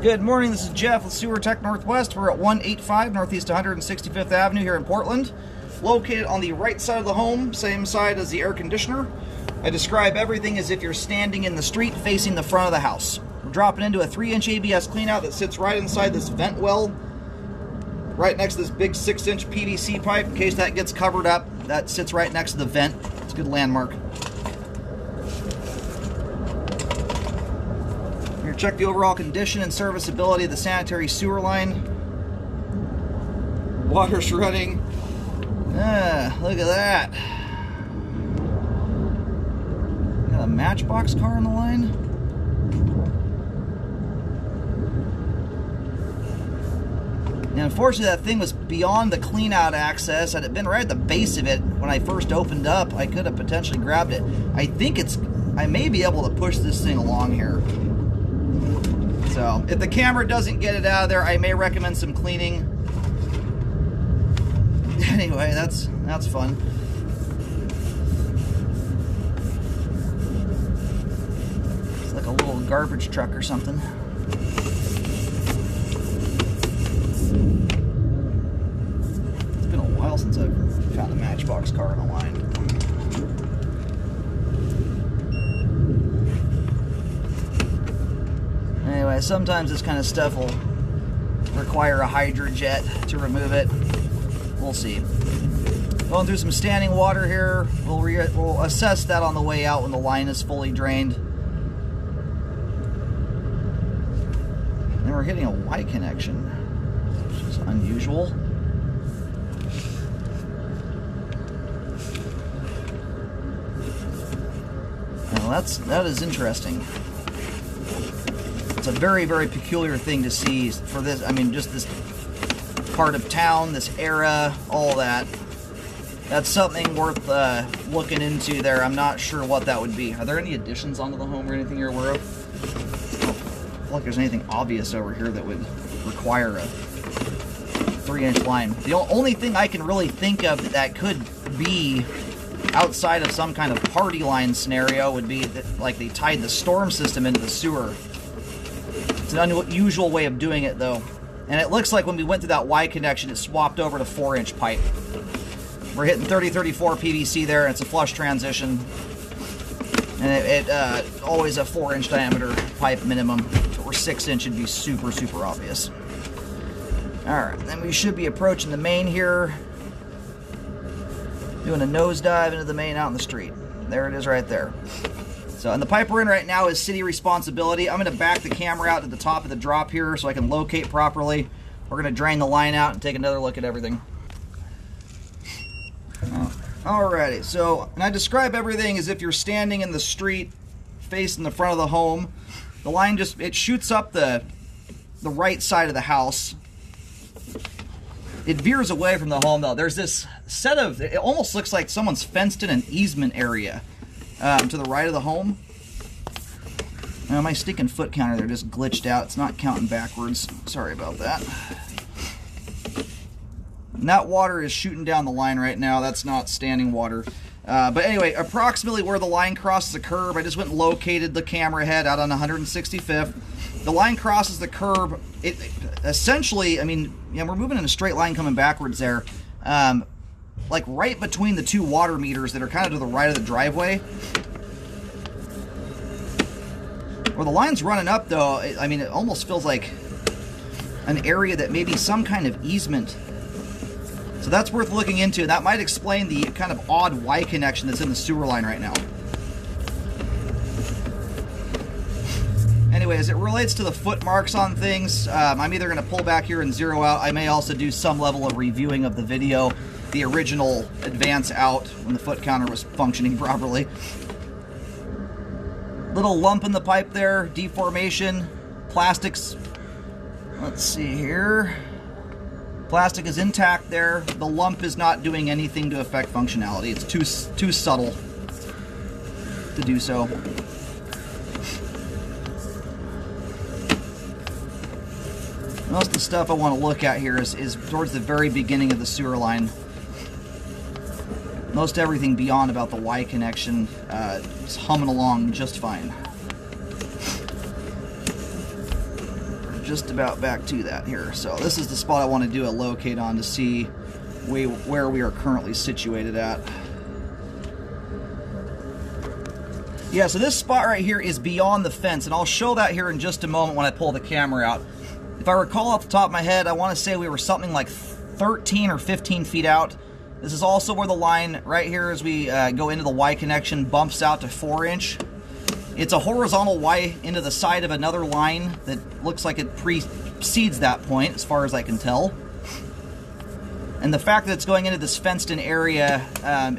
Good morning, this is Jeff with Sewer Tech Northwest. We're at 185 Northeast 165th Avenue here in Portland. Located on the right side of the home, same side as the air conditioner. I describe everything as if you're standing in the street facing the front of the house. We're dropping into a 3-inch ABS cleanout that sits right inside this vent well, right next to this big 6-inch PVC pipe. In case that gets covered up, that sits right next to the vent. It's a good landmark. Here, check the overall condition and serviceability of the sanitary sewer line. Water's running. Look at that. Got a Matchbox car on the line. And unfortunately, that thing was beyond the clean out access. Had it been right at the base of it when I first opened up, I could have potentially grabbed it. I may be able to push this thing along here. So if the camera doesn't get it out of there, I may recommend some cleaning. Anyway, that's fun. It's like a little garbage truck or something. It's been a while since I've found a Matchbox car on a line. Anyway, sometimes this kind of stuff will require a Hydrojet to remove it. We'll see. Going through some standing water here. We'll assess that on the way out when the line is fully drained. And we're hitting a Y connection, which is unusual. Now that is interesting. It's a very, very peculiar thing to see for this. I mean, just this part of town, this era, all that. That's something worth looking into there. I'm not sure what that would be. Are there any additions onto the home or anything you're aware of? I don't feel like there's anything obvious over here that would require a 3-inch line. The only thing I can really think of that could be outside of some kind of party line scenario would be that, like, they tied the storm system into the sewer. It's an unusual way of doing it, though. And it looks like when we went through that Y connection, it swapped over to 4-inch pipe. We're hitting 3034 PVC there, and it's a flush transition. And it always a 4-inch diameter pipe minimum. If it were 6-inch, it'd be super, super obvious. Alright, then we should be approaching the main here. Doing a nosedive into the main out in the street. There it is right there. So, and the pipe we're in right now is city responsibility. I'm going to back the camera out to the top of the drop here so I can locate properly. We're going to drain the line out and take another look at everything. Alrighty, so, and I describe everything as if you're standing in the street facing the front of the home. The line it shoots up the right side of the house. It veers away from the home, though. There's this set of, it almost looks like someone's fenced in an easement area. To the right of the home. Now my stinking foot counter there just glitched out. It's not counting backwards. Sorry about that. And that water is shooting down the line right now. That's not standing water. But anyway, approximately where the line crosses the curb, I just went and located the camera head out on 165th. The line crosses the curb. It essentially, I mean, yeah, we're moving in a straight line coming backwards there. Like right between the two water meters that are kind of to the right of the driveway. Where the line's running up, though, I mean, it almost feels like an area that may be some kind of easement. So that's worth looking into. That might explain the kind of odd Y connection that's in the sewer line right now. Anyway, as it relates to the foot marks on things, I'm either going to pull back here and zero out. I may also do some level of reviewing of the video. The original advance out when the foot counter was functioning properly. Little lump in the pipe there, deformation, plastics. Let's see here. Plastic is intact there. The lump is not doing anything to affect functionality. It's too subtle to do so. Most of the stuff I want to look at here is towards the very beginning of the sewer line. Most everything beyond about the Y connection is humming along just fine. just about back to that here. So this is the spot I want to do a locate on to see where we are currently situated at. Yeah, so this spot right here is beyond the fence, and I'll show that here in just a moment when I pull the camera out. If I recall off the top of my head, I want to say we were something like 13 or 15 feet out. This is also where the line right here as we go into the Y connection bumps out to 4-inch. It's a horizontal Y into the side of another line that looks like it precedes that point, as far as I can tell. And the fact that it's going into this fenced-in area,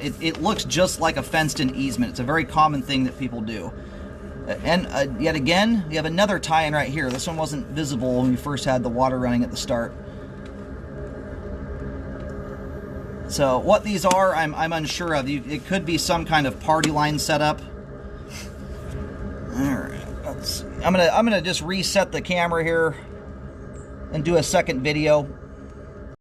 it looks just like a fenced-in easement. It's a very common thing that people do. And yet again, we have another tie-in right here. This one wasn't visible when we first had the water running at the start. So what these are, I'm unsure of. It could be some kind of party line setup. All right, let's see. I'm gonna just reset the camera here and do a second video.